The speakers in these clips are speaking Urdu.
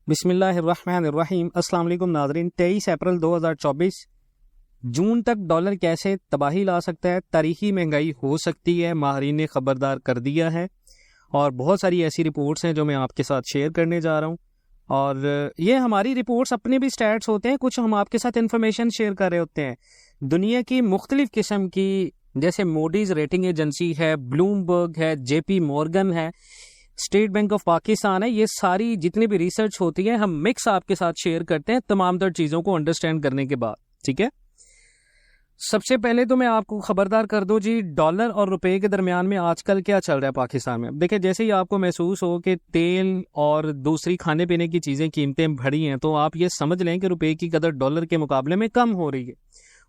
بسم اللہ الرحمن الرحیم۔ السلام علیکم ناظرین۔ 23 اپریل 2024 جون تک ڈالر کیسے تباہی لا سکتا ہے، تاریخی مہنگائی ہو سکتی ہے، ماہرین نے خبردار کر دیا ہے، اور بہت ساری ایسی رپورٹس ہیں جو میں آپ کے ساتھ شیئر کرنے جا رہا ہوں۔ اور یہ ہماری رپورٹس اپنے بھی سٹیٹس ہوتے ہیں، کچھ ہم آپ کے ساتھ انفارمیشن شیئر کر رہے ہوتے ہیں دنیا کی مختلف قسم کی، جیسے موڈیز ریٹنگ ایجنسی ہے، بلومبرگ ہے، جے پی مورگن ہے، اسٹیٹ بینک آف پاکستان ہے، یہ ساری جتنی بھی ریسرچ ہوتی ہے ہم مکس آپ کے ساتھ شیئر کرتے ہیں تمام تر چیزوں کو انڈرسٹینڈ کرنے کے بعد، ٹھیک ہے۔ سب سے پہلے تو میں آپ کو خبردار کر دوں جی، ڈالر اور روپے کے درمیان میں آج کل کیا چل رہا ہے پاکستان میں۔ دیکھیں، جیسے ہی آپ کو محسوس ہو کہ تیل اور دوسری کھانے پینے کی چیزیں قیمتیں بڑھی ہیں، تو آپ یہ سمجھ لیں کہ روپے کی قدر ڈالر کے مقابلے میں کم ہو رہی ہے،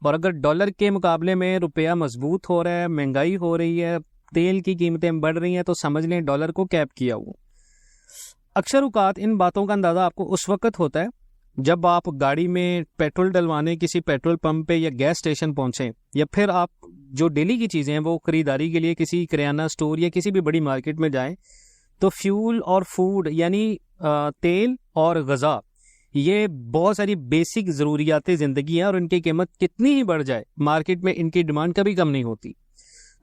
اور اگر ڈالر کے مقابلے میں روپیہ مضبوط ہو رہا ہے، مہنگائی ہو رہی ہے، تیل کی قیمتیں بڑھ رہی ہیں، تو سمجھ لیں ڈالر کو کیپ کیا ہوا۔ اکثر اوقات ان باتوں کا اندازہ آپ کو اس وقت ہوتا ہے جب آپ گاڑی میں پیٹرول ڈلوانے کسی پیٹرول پمپ پہ یا گیس اسٹیشن پہنچیں، یا پھر آپ جو ڈیلی کی چیزیں ہیں وہ خریداری کے لیے کسی کریانہ اسٹور یا کسی بھی بڑی مارکیٹ میں جائیں، تو فیول اور فوڈ یعنی تیل اور غذا، یہ بہت ساری بیسک ضروریات زندگی ہیں، اور ان کی قیمت کتنی ہی بڑھ جائے مارکیٹ میں ان کی ڈیمانڈ کبھی کم نہیں ہوتی۔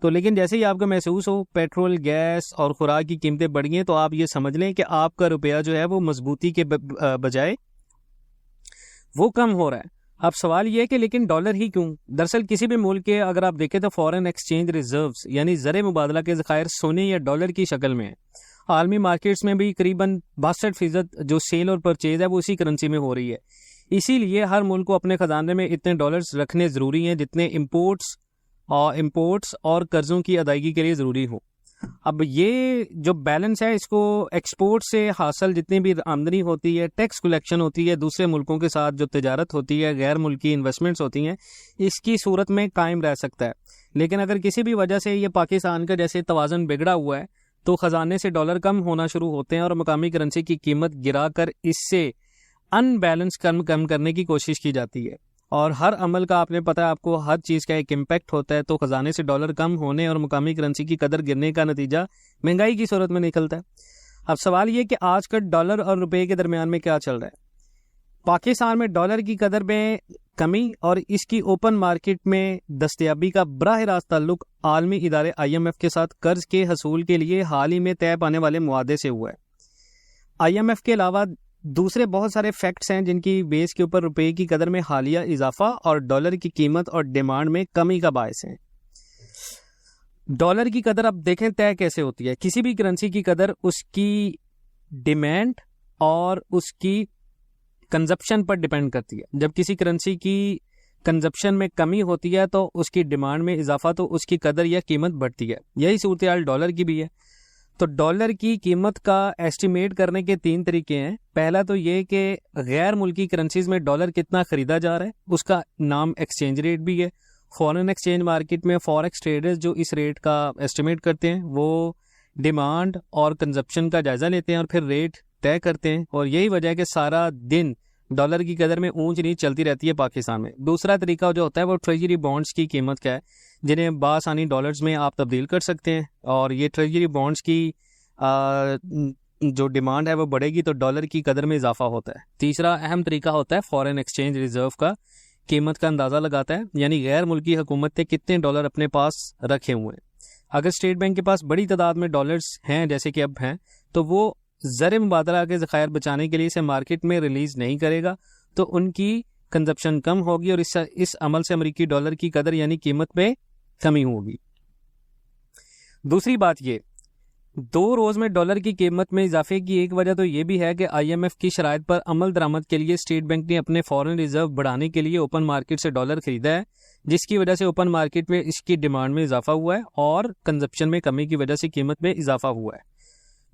تو لیکن جیسے ہی آپ کو محسوس ہو پیٹرول، گیس اور خوراک کی قیمتیں بڑھ گئی ہیں، تو آپ یہ سمجھ لیں کہ آپ کا روپیہ جو ہے وہ مضبوطی کے بجائے وہ کم ہو رہا ہے۔ اب سوال یہ ہے کہ لیکن ڈالر ہی کیوں؟ دراصل کسی بھی ملک کے اگر آپ دیکھیں تو فارن ایکسچینج ریزروز یعنی زر مبادلہ کے ذخائر سونے یا ڈالر کی شکل میں ہیں۔ عالمی مارکیٹس میں بھی قریباً 62% جو سیل اور پرچیز ہے وہ اسی کرنسی میں ہو رہی ہے۔ اسی لیے ہر ملک کو اپنے خزانے میں اتنے ڈالرز رکھنے ضروری ہیں جتنے امپورٹس اور قرضوں کی ادائیگی کے لیے ضروری ہو۔ اب یہ جو بیلنس ہے، اس کو ایکسپورٹ سے حاصل جتنی بھی آمدنی ہوتی ہے، ٹیکس کلیکشن ہوتی ہے، دوسرے ملکوں کے ساتھ جو تجارت ہوتی ہے، غیر ملکی انویسٹمنٹس ہوتی ہیں، اس کی صورت میں قائم رہ سکتا ہے۔ لیکن اگر کسی بھی وجہ سے یہ پاکستان کا جیسے توازن بگڑا ہوا ہے، تو خزانے سے ڈالر کم ہونا شروع ہوتے ہیں اور مقامی کرنسی کی قیمت گرا کر اس سے ان بیلنس کم کرنے کی کوشش کی جاتی ہے۔ اور ہر عمل کا آپ نے پتہ ہے، آپ کو ہر چیز کا ایک امپیکٹ ہوتا ہے، تو خزانے سے ڈالر کم ہونے اور مقامی کرنسی کی قدر گرنے کا نتیجہ مہنگائی کی صورت میں نکلتا ہے۔ اب سوال یہ کہ آج کل ڈالر اور روپے کے درمیان میں کیا چل رہا ہے؟ پاکستان میں ڈالر کی قدر میں کمی اور اس کی اوپن مارکیٹ میں دستیابی کا براہ راست تعلق عالمی ادارے IMF کے ساتھ قرض کے حصول کے لیے حال ہی میں طے پانے والے معاہدے سے ہوا ہے۔ IMF کے علاوہ دوسرے بہت سارے فیکٹس ہیں جن کی بیس کے اوپر روپے کی قدر میں حالیہ اضافہ اور ڈالر کی قیمت اور ڈیمانڈ میں کمی کا باعث ہیں۔ ڈالر کی قدر اب دیکھیں طے کیسے ہوتی ہے۔ کسی بھی کرنسی کی قدر اس کی ڈیمانڈ اور اس کی کنزپشن پر ڈیپینڈ کرتی ہے۔ جب کسی کرنسی کی کنزپشن میں کمی ہوتی ہے تو اس کی ڈیمانڈ میں اضافہ، تو اس کی قدر یا قیمت بڑھتی ہے۔ یہی صورتحال ڈالر کی بھی ہے۔ تو ڈالر کی قیمت کا ایسٹیمیٹ کرنے کے 3 طریقے ہیں۔ پہلا تو یہ کہ غیر ملکی کرنسیز میں ڈالر کتنا خریدا جا رہا ہے، اس کا نام ایکسچینج ریٹ بھی ہے۔ فارن ایکسچینج مارکیٹ میں فوریکس ٹریڈرز جو اس ریٹ کا ایسٹیمیٹ کرتے ہیں، وہ ڈیمانڈ اور کنزپشن کا جائزہ لیتے ہیں اور پھر ریٹ طے کرتے ہیں، اور یہی وجہ ہے کہ سارا دن ڈالر کی قدر میں اونچ نیچ چلتی رہتی ہے پاکستان میں۔ دوسرا طریقہ جو ہوتا ہے وہ ٹریجری بانڈز کی قیمت کا ہے، جنہیں بآسانی ڈالرز میں آپ تبدیل کر سکتے ہیں، اور یہ ٹریجری بانڈز کی جو ڈیمانڈ ہے وہ بڑھے گی تو ڈالر کی قدر میں اضافہ ہوتا ہے۔ تیسرا اہم طریقہ ہوتا ہے فارن ایکسچینج ریزرو کا، قیمت کا اندازہ لگاتا ہے، یعنی غیر ملکی حکومتیں کتنے ڈالر اپنے پاس رکھے ہوئے ہیں۔ اگر اسٹیٹ بینک کے پاس بڑی تعداد میں ڈالرز ہیں جیسے کہ اب ہیں، تو وہ زر مبادلہ کے ذخائر بچانے کے لیے اسے مارکیٹ میں ریلیز نہیں کرے گا، تو ان کی کنزپشن کم ہوگی اور اس عمل سے امریکی ڈالر کی قدر یعنی قیمت میں کمی ہوگی۔ دوسری بات یہ 2 روز میں ڈالر کی قیمت میں اضافے کی ایک وجہ تو یہ بھی ہے کہ IMF کی شرائط پر عمل درآمد کے لیے اسٹیٹ بینک نے اپنے فارن ریزرو بڑھانے کے لیے اوپن مارکیٹ سے ڈالر خریدا ہے، جس کی وجہ سے اوپن مارکیٹ میں اس کی ڈیمانڈ میں اضافہ ہوا ہے اور کنزپشن میں کمی کی وجہ سے قیمت میں اضافہ ہوا ہے۔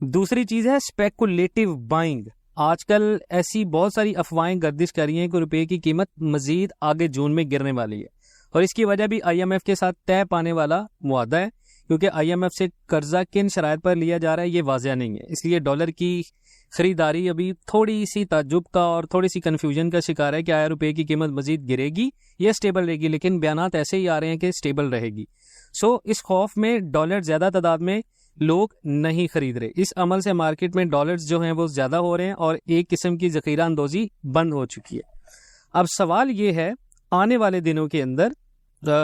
دوسری چیز ہے اسپیکولیٹو بائنگ۔ آج کل ایسی بہت ساری افواہیں گردش کر رہی ہیں کہ روپے کی قیمت مزید آگے جون میں گرنے والی ہے، اور اس کی وجہ بھی IMF کے ساتھ طے پانے والا معاہدہ ہے، کیونکہ IMF سے قرضہ کن شرائط پر لیا جا رہا ہے یہ واضح نہیں ہے۔ اس لیے ڈالر کی خریداری ابھی تھوڑی سی تعجب کا اور تھوڑی سی کنفیوژن کا شکار ہے کہ آیا روپے کی قیمت مزید گرے گی یا سٹیبل رہے گی، لیکن بیانات ایسے ہی آ رہے ہیں کہ سٹیبل رہے گی۔ اس خوف میں ڈالر زیادہ تعداد میں لوگ نہیں خرید رہے. اس عمل سے مارکیٹ میں ڈالرز جو ہیں وہ زیادہ ہو رہے ہیں اور ایک قسم کی ذخیرہ اندوزی بند ہو چکی ہے. اب سوال یہ ہے آنے والے دنوں کے اندر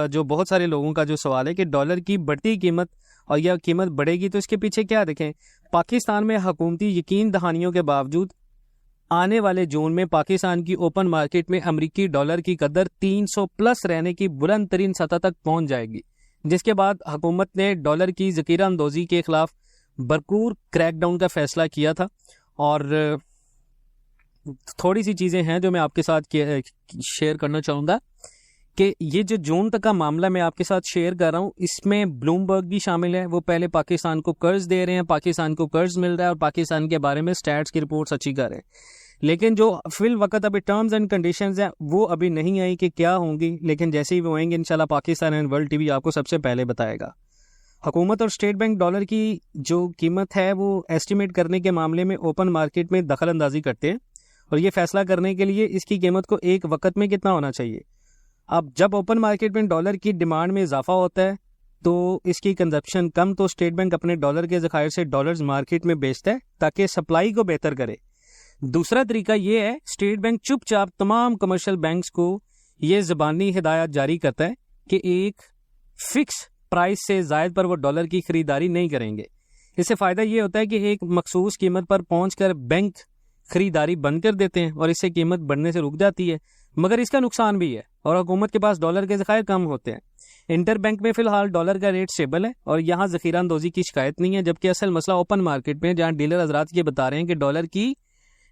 جو بہت سارے لوگوں کا جو سوال ہے کہ ڈالر کی بڑھتی قیمت اور یا قیمت بڑھے گی تو اس کے پیچھے کیا دیکھیں. پاکستان میں حکومتی یقین دہانیوں کے باوجود آنے والے جون میں پاکستان کی اوپن مارکیٹ میں امریکی ڈالر کی قدر 300 پلس رہنے کی بلند ترین سطح تک پہنچ جائے گی, جس کے بعد حکومت نے ڈالر کی ذخیرہ اندوزی کے خلاف بھرپور کریک ڈاؤن کا فیصلہ کیا تھا. اور تھوڑی سی چیزیں ہیں جو میں آپ کے ساتھ شیئر کرنا چاہوں گا کہ یہ جو جون تک کا معاملہ میں آپ کے ساتھ شیئر کر رہا ہوں اس میں بلومبرگ بھی شامل ہے. وہ پہلے پاکستان کو قرض دے رہے ہیں, پاکستان کو قرض مل رہا ہے اور پاکستان کے بارے میں سٹیٹس کی رپورٹس اچھی کر رہے ہیں, لیکن جو فی الوقت ابھی ٹرمز اینڈ کنڈیشنز ہیں وہ ابھی نہیں آئی کہ کیا ہوں گی, لیکن جیسے ہی وہ ہوئیں گے انشاءاللہ Pakistan and world T V آپ کو سب سے پہلے بتائے گا. حکومت اور اسٹیٹ بینک ڈالر کی جو قیمت ہے وہ ایسٹیمیٹ کرنے کے معاملے میں اوپن مارکیٹ میں دخل اندازی کرتے ہیں اور یہ فیصلہ کرنے کے لیے اس کی قیمت کو ایک وقت میں کتنا ہونا چاہیے. اب جب اوپن مارکیٹ میں ڈالر کی ڈیمانڈ میں اضافہ ہوتا ہے تو اس کی کنزپشن کم, تو اسٹیٹ بینک اپنے ڈالر کے ذخائر سے ڈالرز مارکیٹ میں بیچتا ہے تاکہ سپلائی کو بہتر کرے. دوسرا طریقہ یہ ہے اسٹیٹ بینک چپ چاپ تمام کمرشل بینکس کو یہ زبانی ہدایات جاری کرتا ہے کہ ایک فکس پرائس سے زائد پر وہ ڈالر کی خریداری نہیں کریں گے. اس سے فائدہ یہ ہوتا ہے کہ ایک مخصوص قیمت پر پہنچ کر بینک خریداری بند کر دیتے ہیں اور اس سے قیمت بڑھنے سے رک جاتی ہے, مگر اس کا نقصان بھی ہے اور حکومت کے پاس ڈالر کے ذخائر کم ہوتے ہیں. انٹر بینک میں فی الحال ڈالر کا ریٹ سٹیبل ہے اور یہاں ذخیرہ اندوزی کی شکایت نہیں ہے, جبکہ اصل مسئلہ اوپن مارکیٹ میں جہاں ڈیلر حضرات یہ بتا رہے ہیں کہ ڈالر کی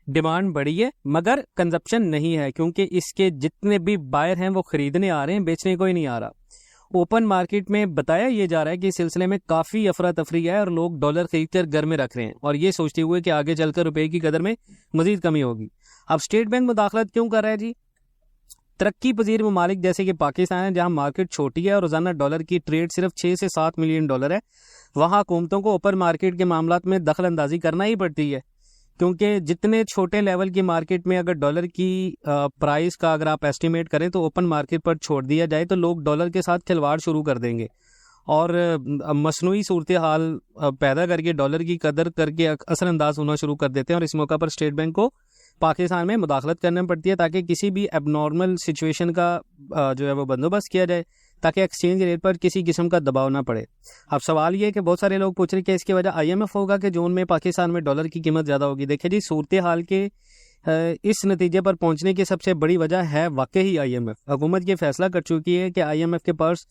ڈیمانڈ بڑھی ہے مگر کنزپشن نہیں ہے, کیونکہ اس کے جتنے بھی بائر ہیں وہ خریدنے آ رہے ہیں, بیچنے کوئی نہیں آ رہا. اوپن مارکیٹ میں بتایا یہ جا رہا ہے کہ اس سلسلے میں کافی افراتفری ہے اور لوگ ڈالر خرید کر گھر میں رکھ رہے ہیں اور یہ سوچتے ہوئے کہ آگے چل کر روپے کی قدر میں مزید کمی ہوگی. اب اسٹیٹ بینک مداخلت کیوں کر رہا ہے جی؟ ترقی پذیر ممالک جیسے کہ پاکستان ہے جہاں مارکیٹ چھوٹی ہے اور روزانہ ڈالر کی ٹریڈ صرف 6 سے 7 ملین ڈالر ہے, وہاں حکومتوں کو اوپن مارکیٹ کے معاملات میں دخل اندازی کرنا ہی پڑتی ہے, کیونکہ جتنے چھوٹے لیول کی مارکیٹ میں اگر ڈالر کی پرائز کا اگر آپ ایسٹیمیٹ کریں تو اوپن مارکیٹ پر چھوڑ دیا جائے تو لوگ ڈالر کے ساتھ کھلواڑ شروع کر دیں گے اور مصنوعی صورتحال پیدا کر کے ڈالر کی قدر کر کے اثر انداز ہونا شروع کر دیتے ہیں. اور اس موقع پر اسٹیٹ بینک کو پاکستان میں مداخلت کرنا پڑتی ہے تاکہ کسی بھی ایب نارمل سچویشن کا جو ہے وہ بندوبست کیا جائے تاکہ ایکسچینج ریٹ پر کسی قسم کا دباؤ نہ پڑے. اب سوال یہ ہے کہ بہت سارے لوگ پوچھ رہے کہ اس کی وجہ IMF ہوگا کہ جون میں پاکستان میں ڈالر کی قیمت زیادہ ہوگی. دیکھیں جی, صورتحال کے اس نتیجے پر پہنچنے کی سب سے بڑی وجہ ہے واقعی IMF. حکومت یہ فیصلہ کر چکی ہے کہ IMF کے پاس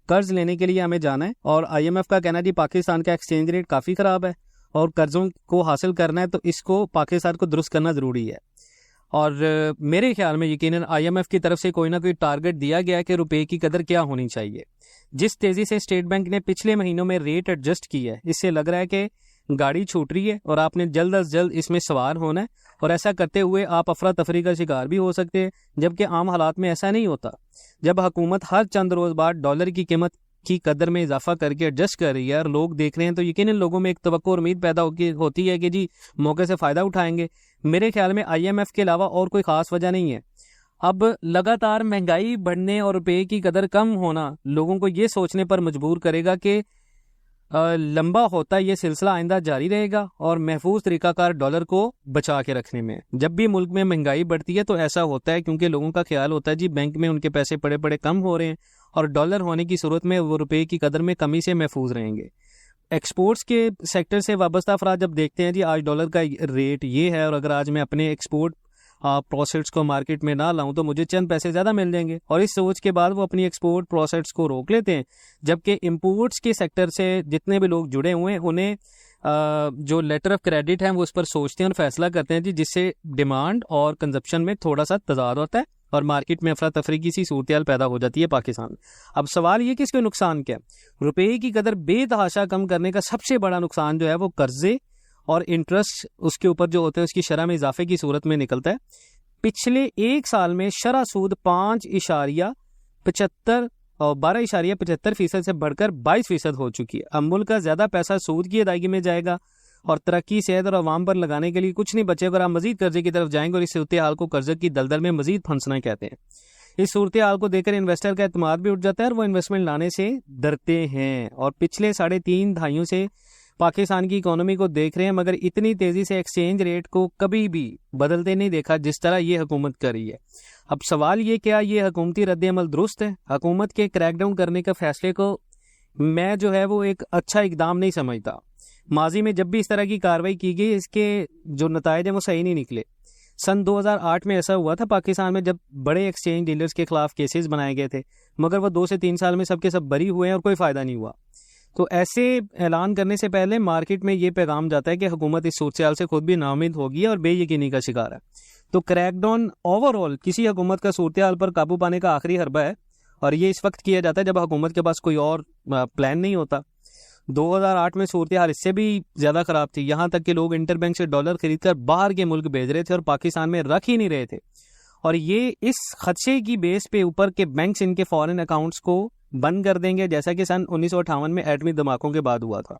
قرض لینے کے لیے ہمیں جانا ہے اور IMF کا کہنا جی پاکستان کا ایکسچینج ریٹ کافی خراب ہے اور قرضوں کو حاصل کرنا ہے تو اس کو پاکستان کو درست کرنا ضروری ہے. اور میرے خیال میں یقیناً IMF کی طرف سے کوئی نہ کوئی ٹارگٹ دیا گیا کہ روپے کی قدر کیا ہونی چاہیے. جس تیزی سے اسٹیٹ بینک نے پچھلے مہینوں میں ریٹ ایڈجسٹ کی ہے اس سے لگ رہا ہے کہ گاڑی چھوٹ رہی ہے اور آپ نے جلد از جلد اس میں سوار ہونا ہے, اور ایسا کرتے ہوئے آپ افراتفری کا شکار بھی ہو سکتے ہیں, جبکہ عام حالات میں ایسا نہیں ہوتا. جب حکومت ہر چند روز بعد ڈالر کی قیمت کی قدر میں اضافہ کر کے ایڈجسٹ کر رہی ہے اور لوگ دیکھ رہے ہیں تو یقیناً لوگوں میں ایک توقع اور امید پیدا ہوتی ہے کہ جی موقع سے فائدہ اٹھائیں گے. میرے خیال میں IMF کے علاوہ اور کوئی خاص وجہ نہیں ہے. اب لگاتار مہنگائی بڑھنے اور روپے کی قدر کم ہونا لوگوں کو یہ سوچنے پر مجبور کرے گا کہ لمبا ہوتا یہ سلسلہ آئندہ جاری رہے گا اور محفوظ طریقہ کار ڈالر کو بچا کے رکھنے میں. جب بھی ملک میں مہنگائی بڑھتی ہے تو ایسا ہوتا ہے کیونکہ لوگوں کا خیال ہوتا ہے جی بینک میں ان کے پیسے پڑے پڑے کم ہو رہے ہیں اور ڈالر ہونے کی صورت میں وہ روپے کی قدر میں کمی سے محفوظ رہیں گے. ایکسپورٹس کے سیکٹر سے وابستہ افراد جب دیکھتے ہیں جی آج ڈالر کا ریٹ یہ ہے اور اگر آج میں اپنے ایکسپورٹ پروسیٹس کو مارکیٹ میں نہ لاؤں تو مجھے چند پیسے زیادہ مل جائیں گے, اور اس سوچ کے بعد وہ اپنی ایکسپورٹ پروسیٹس کو روک لیتے ہیں. جبکہ امپورٹس کے سیکٹر سے جتنے بھی لوگ جڑے ہوئے ہیں انہیں جو لیٹر آف کریڈٹ ہیں وہ اس پر سوچتے ہیں اور فیصلہ کرتے ہیں جی جس سے ڈیمانڈ اور کنزپشن میں تھوڑا سا تضاد ہوتا ہے اور مارکیٹ میں افراتفری کی سی صورتحال پیدا ہو جاتی ہے پاکستان. اب سوال یہ کہ اس کے نقصان کیا؟ روپے کی قدر بے تحاشا کم کرنے کا سب سے بڑا نقصان جو ہے وہ قرضے اور انٹرسٹ اس کے اوپر جو ہوتے ہیں اس کی شرح میں اضافے کی صورت میں نکلتا ہے. پچھلے ایک سال میں شرح سود 5.75 اور 12.75% سے بڑھ کر 22% ہو چکی ہے. اب ملک کا زیادہ پیسہ سود کی ادائیگی میں جائے گا اور ترقی صحت اور عوام پر لگانے کے لیے کچھ نہیں بچے اگر آپ مزید قرضے کی طرف جائیں گے, اور اس صورتحال کو قرضے کی دلدل میں مزید پھنسنا کہتے ہیں. اس صورتحال کو دیکھ کر انویسٹر کا اعتماد بھی اٹھ جاتا ہے اور وہ انویسٹمنٹ لانے سے ڈرتے ہیں. اور پچھلے 3.5 دہائیوں سے پاکستان کی اکانومی کو دیکھ رہے ہیں، مگر اتنی تیزی سے ایکسچینج ریٹ کو کبھی بھی بدلتے نہیں دیکھا جس طرح یہ حکومت کر رہی ہے۔ اب سوال یہ کیا یہ حکومتی رد عمل درست ہے؟ حکومت کے کریک ڈاؤن کرنے کا فیصلے کو میں جو ہے وہ ایک اچھا اقدام نہیں سمجھتا۔ ماضی میں جب بھی اس طرح کی کارروائی کی گئی اس کے جو نتائج ہیں وہ صحیح نہیں نکلے۔ سن 2008 میں ایسا ہوا تھا پاکستان میں، جب بڑے ایکسچینج ڈیلرز کے خلاف کیسز بنائے گئے تھے، مگر وہ 2 سے 3 سال میں سب کے سب بری ہوئے ہیں اور کوئی فائدہ نہیں ہوا۔ تو ایسے اعلان کرنے سے پہلے مارکیٹ میں یہ پیغام جاتا ہے کہ حکومت اس صورتحال سے خود بھی ناامید ہوگی اور بے یقینی کا شکار ہے۔ تو کریک ڈاؤن اوور آل کسی حکومت کا صورتحال پر قابو پانے کا آخری حربہ ہے، اور یہ اس وقت کیا جاتا ہے جب حکومت کے پاس کوئی اور پلان نہیں ہوتا۔ 2008 میں صورتحال اس سے بھی زیادہ خراب تھی، یہاں تک کہ لوگ انٹر بینک سے ڈالر خرید کر باہر کے ملک بھیج رہے تھے اور پاکستان میں رکھ ہی نہیں رہے تھے، اور یہ اس خدشے کی بیس پہ اوپر کے بینکس ان کے فارن اکاؤنٹس کو بند کر دیں گے، جیسا کہ سن 1958 میں ایٹمی دھماکوں کے بعد ہوا تھا۔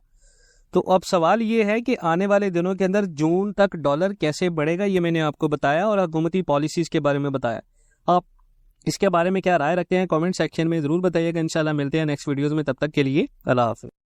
تو اب سوال یہ ہے کہ آنے والے دنوں کے اندر جون تک ڈالر کیسے بڑھے گا، یہ میں نے آپ کو بتایا اور حکومتی پالیسیز کے بارے میں بتایا۔ آپ اس کے بارے میں کیا رائے رکھتے ہیں کامنٹ سیکشن میں ضرور بتائیے گا۔ انشاءاللہ ملتے ہیں نیکسٹ ویڈیوز میں، تب تک کے لیے اللہ حافظ۔